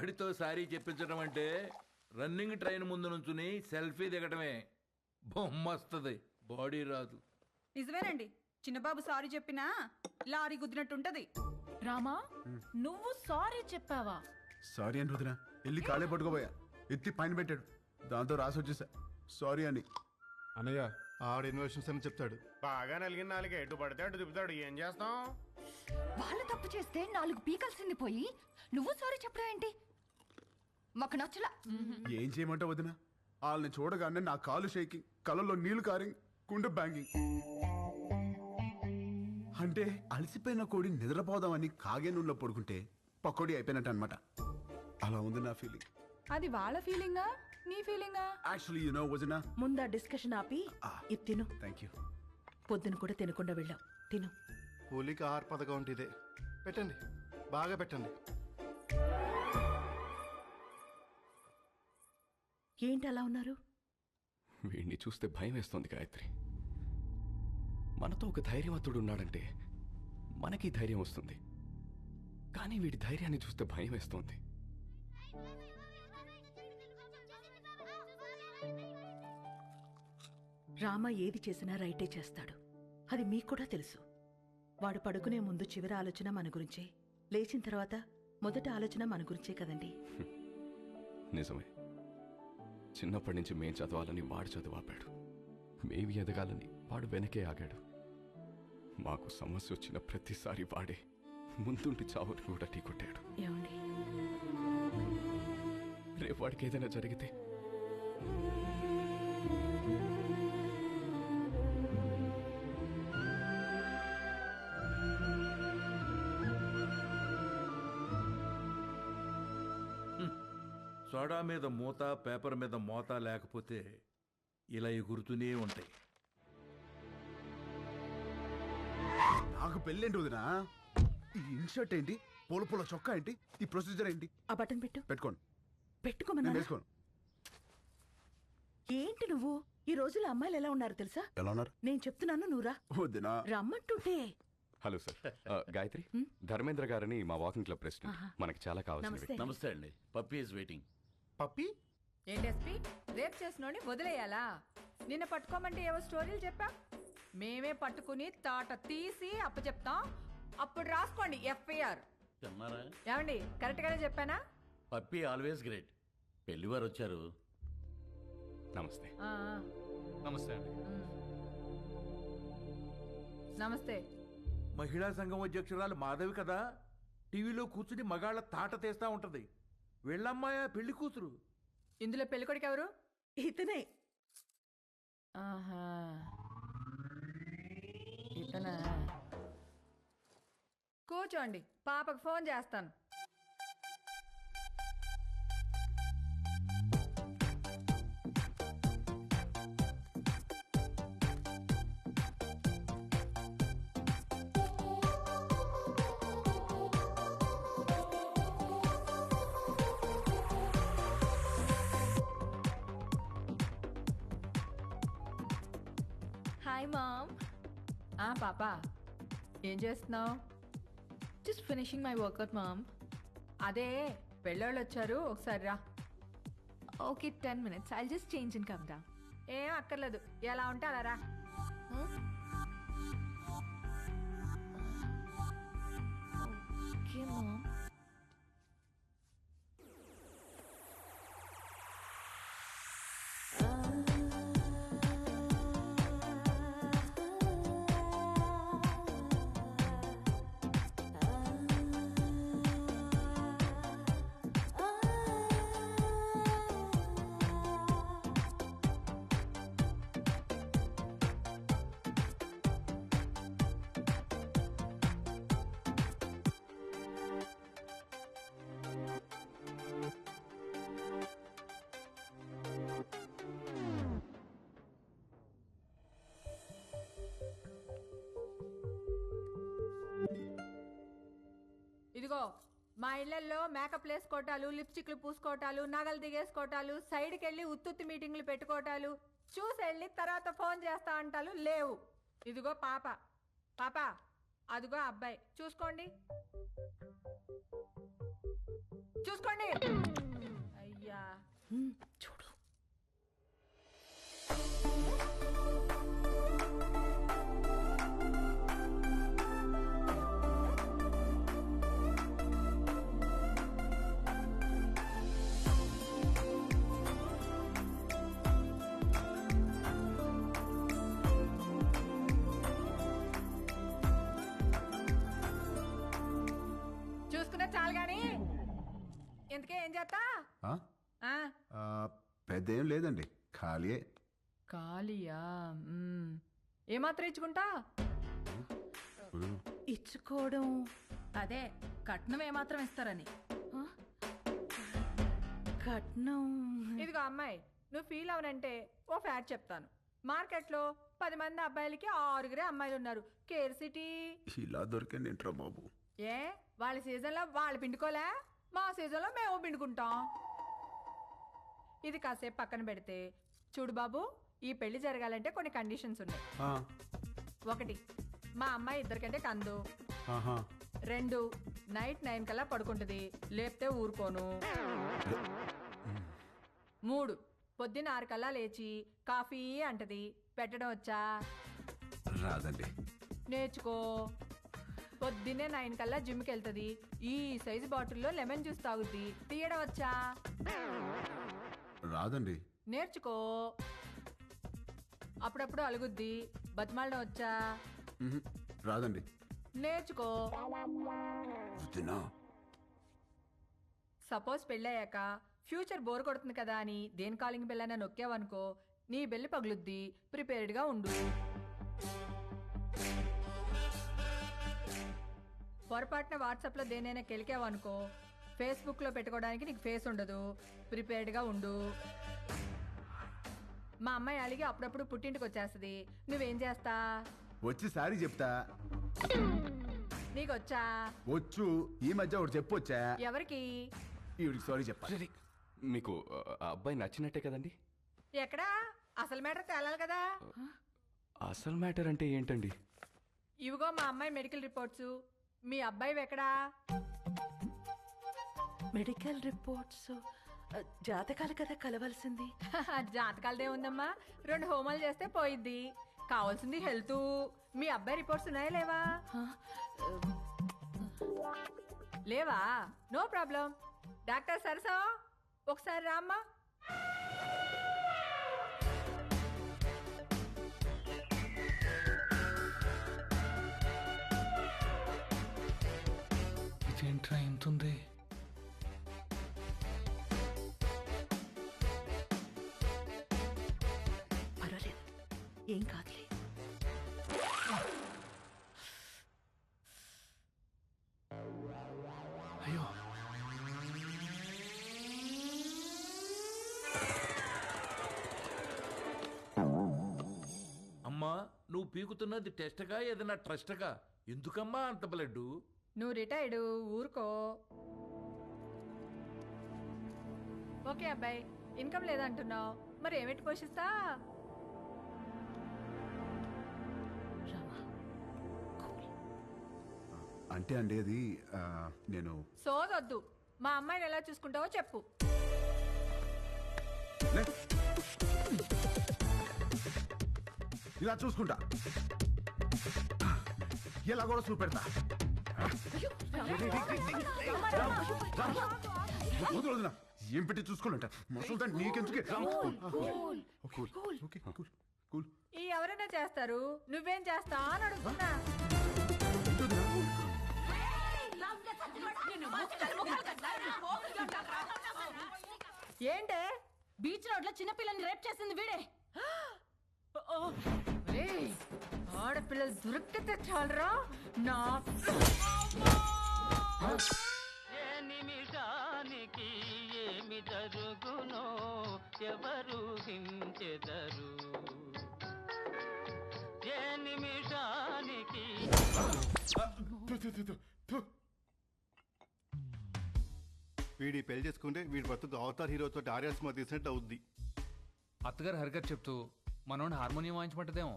వాడితో సారీ చెప్పించడం అంటే running train ముందు నుంచుని సెల్ఫీ దిగటమే. బొమ్మ వస్తుంది, బాడీ రాదు. నిజమేనండి, చిన్నబాబు సారీ చెప్పినా లారీ గుద్దినట్టుంటది. రామా, నువ్వు సారీ చెప్పావా? సారీ అని రుదిన వెళ్ళి కాలే పట్టుకోబోయా, ఎత్తి పైన పెట్టాడు, దాంతో రాసి వచ్చేసా సారీ అని. అన్నయ్య ఆడ ఇన్వెషన్స్ అని చెప్తాడు. బాగా నలిగిన నాలుగు ఎటు పడితే అటు తిప్పుతాడు. ఏం చేస్తాం? వాళ్ళు తప్పు చేస్తే 4 పీకల్సింది పోయి నువ్వు సారీ చెప్పడం ఏంటి? మాకు నచ్చలా. ఏం చేయమంటావు వదిన? వాళ్ళని చూడగానే నా కాలు షేకింగ్, కళ్ళల్లో నీళ్లు కారింగ్, గుండె బ్యాంగింగ్. అంటే అలసిపోయిన కోడి నిద్రపోదామని కాగే నూనెలో పడుకుంటే పకోడీ అయిపోయినట్టు అనమాట. అలా ఉంది నా ఫీలింగ్. అది వాళ్ళ ఫీలింగా నీ ఫీలింగా? యాక్చువల్లీ యు నో వదిన, ముందా డిస్కషన్ ఆపి ఇది తిను. Thank you. పొద్దున కూడా తినకుండా వెళ్ళావు, తిను. కూలికి ఆహార పథకం అంటే ఇదే. పెట్టండి, బాగా పెట్టండి. ఏంటి అలా ఉన్నారు? వీడిని చూస్తే భయం వేస్తోంది గాయత్రి. మనతో ఒక ధైర్యవంతుడు ఉన్నాడంటే మనకి ధైర్యం వస్తుంది, కానీ వీడి ధైర్యాన్ని చూస్తే భయం వేస్తోంది. రామ ఏది చేసినా రైటే చేస్తాడు, అది మీకు కూడా తెలుసు. వాడు పడుకునే ముందు చివరి ఆలోచన మన గురించే, లేచిన తర్వాత మొదటి ఆలోచన మన గురించే కదండి. నిజమే. చిన్నప్పటి నుంచి మేం చదవాలని వాడు చదువాపాడు, మేవి ఎదగాలని వాడు వెనకే ఆగాడు. మాకు సమస్య వచ్చిన ప్రతిసారి వాడే ముందుండి చావుని కూడా ఢీకొట్టాడు. ఏమండి, రేపు వాడికి ఏదైనా జరిగితే సోడా మీద మూత, పేపర్ మీద మోత లేకపోతే ఇలా ఎగురుతూనే ఉంటాయి. నాకు పెళ్ళేంటి వదినా? ఈ ఇన్షర్ట్ ఏంటి, పూల పూల చొక్కా ఏంటి, ఈ ప్రొసీజర్ ఏంటి? ఆ బటన్ పెట్టు. పెట్టుకోండి. పెట్టుకోమన్నా. నేను వేసుకోను. ఏంటి నువ్వు? ఈ రోజుల్లో అమ్మాయిలు ఎలా ఉన్నారు తెలుసా? ఎలా ఉన్నారు? నేను చెప్తున్నాను, నువ్వురా. వదినా రమ్మంటుంటే. హలో సార్, గాయత్రి, ధర్మేంద్ర గారని మా వాకింగ్ క్లబ్ ప్రెసిడెంట్. మనకి చాలా కావాల్సింది. నమస్తే. నమస్తే అండి. Puppy is waiting. పప్పి ఏంటి ఎస్పీ, రేపు చేసినోని వదిలేయాలా? నిన్న పట్టుకోమంటే ఏవో స్టోరీలు చెప్పా, మేమే పట్టుకుని తాట తీసి అప్పచెప్తాం. అప్పుడు రాసుకోండి ఎఫ్ఐఆర్. తిన్నారా? ఏమండి, కరెక్ట్ గానే చెప్పానా? Puppy always great. పెళ్లివారు వచ్చారు. నమస్తే. ఆ, ఆ. నమస్తే అండి. నమస్తే. మహిళా సంఘం అధ్యక్షురాలు మాధవి కదా, టీవీలో కూర్చుని మగాళ్ళ తాట తీస్తా ఉంటది. వెళ్ళమ్మాయా పెళ్లి కూతురు. ఇందులో పెళ్ళికొడుకు ఎవరు? ఇతనే. ఆహా, ఇతనా? కూర్చోండి, పాపకు ఫోన్ చేస్తాను. Hi mom. పాపా, ఏం చేస్తున్నావు? Just finishing my workout mom. అదే పెళ్ళోళ్ళు వచ్చారు, ఒకసారి రా. Okay, 10 minutes. I'll just change and come down. ఏం అక్కర్లేదు, ఎలా ఉంటే అలా రా. Okay, mom. ఇదిగో, మా ఇళ్లలో మేకప్ వేసుకోవటాలు, లిప్స్టిక్లు పూసుకోవటాలు, నగలు దిగేసుకోవటాలు, సైడ్కి వెళ్ళి ఉత్తుత్తి మీటింగ్లు పెట్టుకోవటాలు, చూసి వెళ్ళి తర్వాత ఫోన్ చేస్తా అంటాలు లేవు. ఇదిగో పాప, పాప అదిగో అబ్బాయి, చూసుకోండి. చూసుకోండి. అయ్యా చూడు. చూసుకున్నా చాలు గాని ఇంతకే ఏం చేస్తా? ఆ? ఆ, ఆ, పెద్ద ఏం లేదండి, ఖాళీయే. ఖాళీయా? ఏమాత్రం ఇచ్చుకుంటా? ఇచ్చుకోవడం అదే కట్నం ఏమాత్రం ఇస్తారని. కట్నం. ఇదిగో అమ్మాయి, నువ్వు ఫీల్ అవనంటే ఓ ఫ్యాక్ట్ చెప్తాను. మార్కెట్లో 10 మంది అబ్బాయిలకి 6 అమ్మాయిలు ఉన్నారు. Care city. ఇలా దొరికింది ఏంట్రా బాబు. ఏ వాళ్ళ సీజన్లో వాళ్ళు పిండుకోలే, మా సీజన్లో మేము పిండుకుంటాం. ఇది కాసేపు పక్కన పెడితే చూడు బాబు, ఈ పెళ్లి జరగాలంటే కొన్ని కండిషన్స్ ఉన్నాయి. ఆ, 1, మా అమ్మాయి ఇద్దరికంటే కందు. ఆహా. 2, నైట్ 9 కల్లా పడుకుంటుంది, లేపితే ఊరుకోను. 3, పొద్దున్న 6 కల్లా లేచి కాఫీ అంటది. పెట్టడం వచ్చా? రాదండి. నేర్చుకో. పొద్దున్నే 9 కల్లా జిమ్కి వెళ్తుంది. ఈ సైజు బాటిల్లో లెమన్ జ్యూస్ తాగుద్ది. తీయడం వచ్చా? రాదండి. నేర్చుకో. అప్పుడప్పుడు అలుగుద్ది. బతిమాలడం వచ్చా? మ్హూ. రాదండి. నేర్చుకో. వద్దునా? సపోజ్ పెళ్ళయ్యాక ఫ్యూచర్ బోర్ కొడుతుంది కదా అని దేని కాలింగ్ బెల్ అయినా నొక్కావనుకో, నీ బెల్లి పగులుద్ది. ప్రిపేర్డ్గా ఉండు. పొరపాటున వాట్సాప్లో దేనైనా కెలికావనుకో, ఫేస్బుక్లో పెట్టుకోవడానికి నీకు ఫేస్ ఉండదు. ప్రిపేర్డ్గా ఉండు. మా అమ్మాయి అలిగి అప్పుడప్పుడు పుట్టింటికి వచ్చేస్తుంది. నువ్వేం చేస్తా? వచ్చి సారీ చెప్తా. నీకొచ్చా? వచ్చు. ఈ మధ్య ఒకటి చెప్పొచ్చా? ఎవరికి? ఈవిడికి సారీ చెప్పాలి. మీకు ఆ అబ్బాయి నచ్చినట్టే కదండి? ఎక్కడా? అసలు మ్యాటర్ తేలాలి కదా. అసలు మ్యాటర్ అంటే ఏంటండి? ఇవిగో మా అమ్మాయి మెడికల్ రిపోర్ట్స్. మీ అబ్బాయి ఎక్కడా? Medical reports. జాతకాలు కదా కలవాల్సింది. జాతకాలదే ఉందమ్మా. 2 హోమాలు చేస్తే పోయిద్ది. కావాల్సింది హెల్త్. మీ అబ్బాయి రిపోర్ట్స్ ఉన్నాయా లేవా? లేవా? No problem. డాక్టర్ సరసా ఒకసారి రామ్మా. ఇదేంట్రా ఇంతుంది? పర్వాలేదు, ఏం కాదులే. అయ్యో, అమ్మా, నువ్వు పీకుతున్నది టెస్ట్గా ఏదైనా ట్రస్ట్గా? ఎందుకమ్మా అంత బ్లడ్? నువ్వు రిటైర్డ్, ఊరుకో. ఓకే అబ్బాయి, ఇన్కమ్ లేదంటున్నావు, మరి ఏమిటి పోషిస్తా? రామా, కూల్. అంటే అండి అది నేను సోదొద్దు. మా అమ్మాయిని ఎలా చూసుకుంటావో చెప్పు. లే. ఇలా చూసుకుంటా, ఇలా కూడా చూపెడతా. వదినా, ఏం పెట్టి చూసుకోవాలంట మసలు నీకెందుకే? ఈ ఎవరైనా చేస్తారు, నువ్వేం చేస్తా అని అడుగుతున్నా. ఏంటే? బీచ్ రోడ్ లో చిన్నపిల్లని రేప్ చేసింది వీడే. ఏయ్, ఆడపిల్లలు దొరికితే చాలరా నా. ఏ నిమిషానికి ఏమి జరుగునో ఎవరు హించెదరు. ఏ నిమిషానికి వీడి పెళ్లి చేసుకుంటే వీడి బతుకు అవతార్ హీరోతో ఆర్యా సినిమా తీసినట్టు అవుద్ది. అత్తగారు హరికథ చెప్తూ మనోడు హార్మోనియం వాయించమంటదేమో.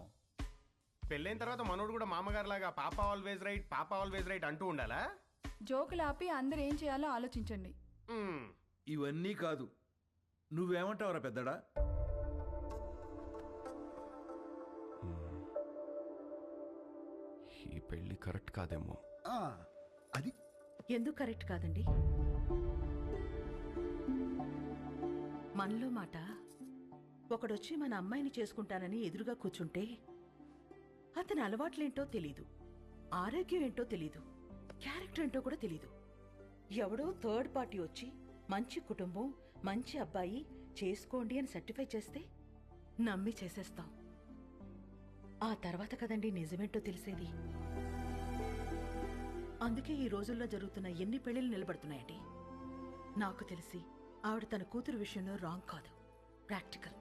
పెళ్ళైన తర్వాత మనోడు కూడా మామగారు లాగా పాప ఆల్వేజ్ రైట్, పాప ఆల్వేజ్ రైట్ అంటూ ఉండాలా? జోకులాపి అందరు ఏం చేయాలో ఆలోచించండి. ఇవన్నీ కాదు, నువ్వేమంటావురా పెద్దడా? ఈ పెళ్లి కరెక్ట్ కాదేమో. అది ఎందుకు కరెక్ట్ కాదండి? మనలో మాట ఒకడొచ్చి మన అమ్మాయిని చేసుకుంటానని ఎదురుగా కూర్చుంటే అతని అలవాట్లేంటో తెలీదు, ఆరోగ్యం ఏంటో తెలీదు, క్యారెక్టర్ ఏంటో కూడా తెలీదు. ఎవడో థర్డ్ పార్టీ వచ్చి మంచి కుటుంబం, మంచి అబ్బాయి చేసుకోండి అని సర్టిఫై చేస్తే నమ్మి చేసేస్తాం. ఆ తర్వాత కదండి నిజమేంటో తెలిసేది. అందుకే ఈ రోజుల్లో జరుగుతున్న ఎన్ని పెళ్లిళ్ళు నిలబడుతున్నాయండి. నాకు తెలిసి ఆవిడ తన కూతురు విషయంలో రాంగ్ కాదు, ప్రాక్టికల్.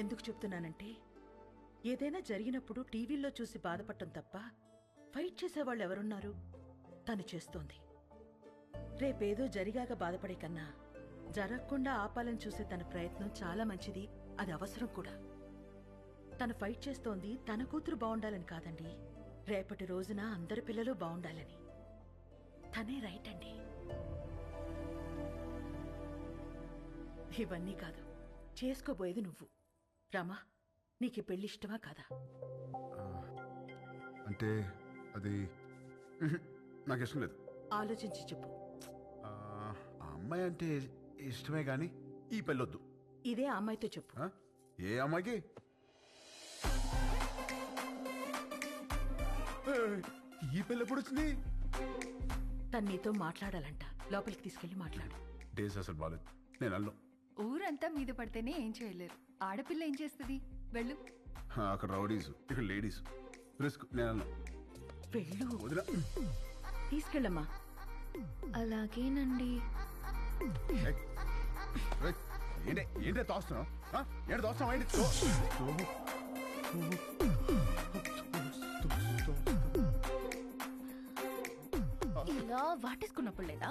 ఎందుకు చెప్తున్నానంటే, ఏదైనా జరిగినప్పుడు టీవీల్లో చూసి బాధపడటం తప్ప ఫైట్ చేసేవాళ్ళు ఎవరున్నారు? తను చేస్తోంది. రేపేదో జరిగాక బాధపడే కన్నా జరగకుండా ఆపాలని చూసే తన ప్రయత్నం చాలా మంచిది, అది అవసరం కూడా. తను ఫైట్ చేస్తోంది తన కూతురు బాగుండాలని కాదండి, రేపటి రోజున అందరి పిల్లలు బాగుండాలని. తనే రైట్ అండి. ఇవన్నీ కాదు, చేసుకోబోయేది నువ్వు. రామా, నీకు ఈ పెళ్లి ఇష్టమా కాదా? అంటే అది నాకు ఇష్టం లేదు. ఆలోచించి చెప్పు. ఆ అమ్మాయి అంటే ఇష్టమే కానీ ఈ పెళ్ళొద్దు. ఇదే ఆ అమ్మాయితో చెప్పు. ఏ అమ్మాయికి? ఈ పెళ్ళి ఎప్పుడు వచ్చింది? తను నీతో మాట్లాడాలంట, లోపలికి తీసుకెళ్లి మాట్లాడు. డేస్ అసలు బాలేదు, నేను అల్లం. ఊరంతా మీద పడితేనే ఏం చేయలేరు, ఆడపిల్ల ఏం చేస్తుంది? వెళ్ళు. అక్కడ రౌడీస్, ఇక్కడ లేడీస్, రిస్క్. నేను అల్లం. వెళ్ళు. వదిలా. తీసుకెళ్ళమ్మా. అలాగేనండి. ఏంటే తోస్తున్నావు? ఏంటి తోస్తున్నావు? ఏంటి ఇలా వాటేసుకున్నప్పుడు లేదా?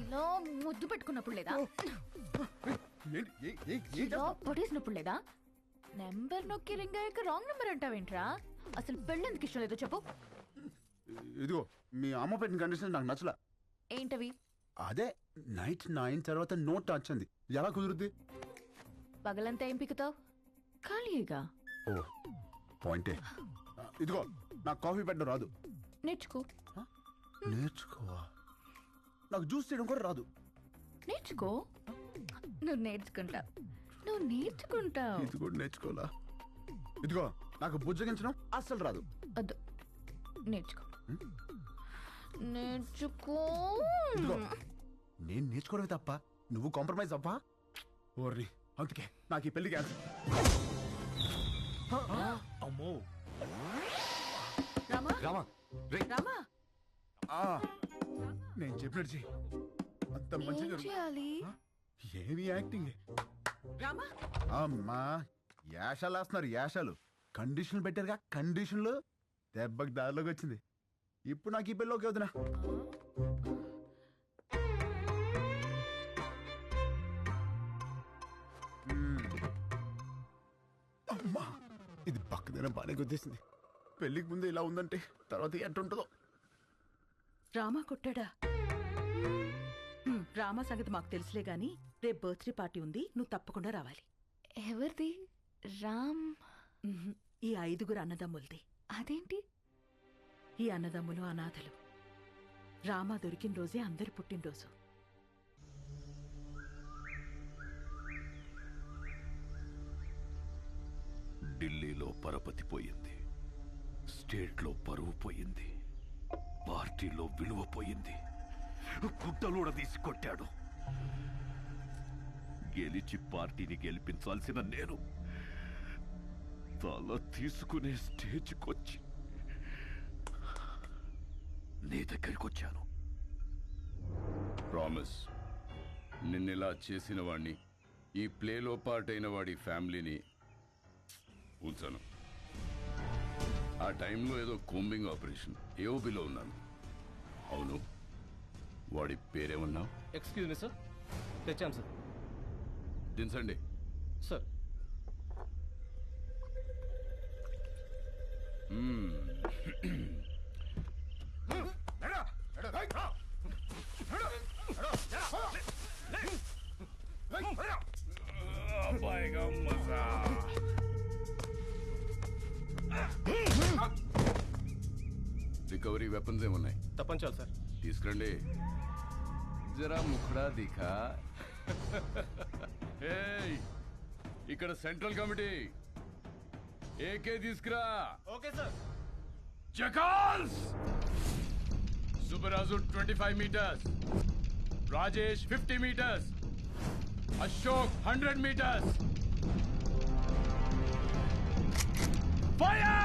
ఇలా ముద్దు పెట్టుకున్నప్పుడు లేదా? ఇలా పొడేసినప్పుడు లేదా? నెంబర్ నొక్కి రింగ్ అయ్యాక రాంగ్ నెంబర్ అంటావేంట్రా? అసలు పెళ్ళెందుకు ఇష్టం లేదో చెప్పు. ఇదిగో మీ అమ్మ పెట్టిన కండిషన్ నాకు నచ్చలా. ఏంటవి? అదే నైట్ 9 తర్వాత నో టచ్ అంది. ఎలా కుదురుద్ది? పగలంతా ఏం పిక్కుతావు? ఖాళీగా. ఓ పాయింటే. ఇదిగో నాకు కాఫీ పెట్టడం రాదు. నేర్చుకో. నేర్చుకోవా? నాకు జ్యూస్ చేయడం కూడా రాదు. నేర్చుకో. నువ్వు నేర్చుకుంటావు, నువ్వు నేర్చుకుంటావు. ఇది కూడా నేర్చుకోవాలా? ఇదిగో నాకు బుజ్జగించడం అస్సలు రాదు. వద్దు, నేర్చుకో. నేర్చుకో. ఇదిగో నేను నేర్చుకోవడమే తప్ప నువ్వు కాంప్రమైజ్ అవ్వా? ఓర్ని, అందుకే నాకు ఈ పెళ్లి క్యాన్సిల్. అమ్మో రామా, రామా, రే. రామా, నేను చెప్పినట్టు చెయ్యి. అంత మంచి ఏం చేయాలి? ఏమి యాక్టింగ్? రామా. అమ్మా యాషాలు వేస్తున్నారు, యాషాలు. కండిషన్లు పెట్టారుగా, కండిషన్లు. దెబ్బకి దారిలోకి వచ్చింది. ఇప్పుడు నాకు ఈ పెళ్ళి ఓకే వదినా. అమ్మా ఇది పక్కదైనా బాగానే గుర్తిస్తుంది. పెళ్ళికి ముందు ఇలా ఉందంటే తర్వాత ఎట్టుంటుందో. రామా కొట్టాడా? రామా సంగతి మాకు తెలుసులే గాని, రేపు బర్త్డే పార్టీ ఉంది, నువ్వు తప్పకుండా రావాలి. ఎవరిది? రామ్? ఈ 5 అన్నదమ్ములది. అదేంటి? ఈ అన్నదమ్ములు అనాథలు. రామా దొరికిన రోజే అందరి పుట్టినరోజు. ఢిల్లీలో పరపతి పోయింది, స్టేట్లో పరువు పోయింది, పార్టీలో విలువ పోయింది. గుడ్డలోడ తీసి కొట్టాడు. గెలిచి పార్టీని గెలిపించాల్సిన నేను తల తీసుకునే స్టేజ్కొచ్చి నీ దగ్గరికి వచ్చాను. ప్రామిస్, నిన్నెలా చేసిన వాణ్ణి, ఈ ప్లేలో పార్ట్ అయిన వాడి ఫ్యామిలీని ఉంచాను. ఆ టైంలో ఏదో కోంబింగ్ ఆపరేషన్ ఏఓబిలో ఉన్నాను. అవును, వాడి పేరేమన్నావు? ఎక్స్క్యూజ్ మీ సార్, తెచ్చాం సార్. దించండి సార్. వెపన్స్ ఏమున్నాయి? తప్పంచాలి సార్. తీసుకురండి. జరా ముఖడా దిఖా. ఏయ్, ఇక్కడ సెంట్రల్ కమిటీ ఏకే తీసుకురా. Okay sir. జకాల్స్. Subbaraju 25 meters, Rajesh 50 meters, Ashok 100 meters. Fire!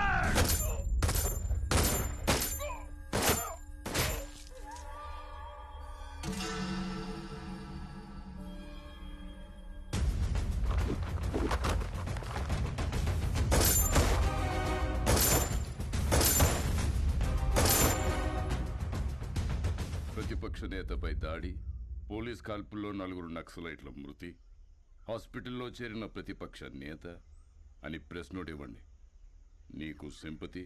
ప్రతిపక్ష నేతపై దాడి, పోలీస్ కాల్పుల్లో 4 నక్సలైట్ల మృతి, హాస్పిటల్లో చేరిన ప్రతిపక్ష నేత అని ప్రెస్ నోట్ ఇవ్వండి. నీకు సింపతి,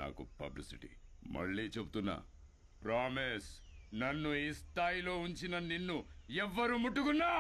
నాకు పబ్లిసిటీ. మళ్ళీ చెప్తున్నా, ప్రామిస్, నన్ను ఈ స్థాయిలో ఉంచిన నిన్ను ఎవ్వరు ముట్టుకున్నా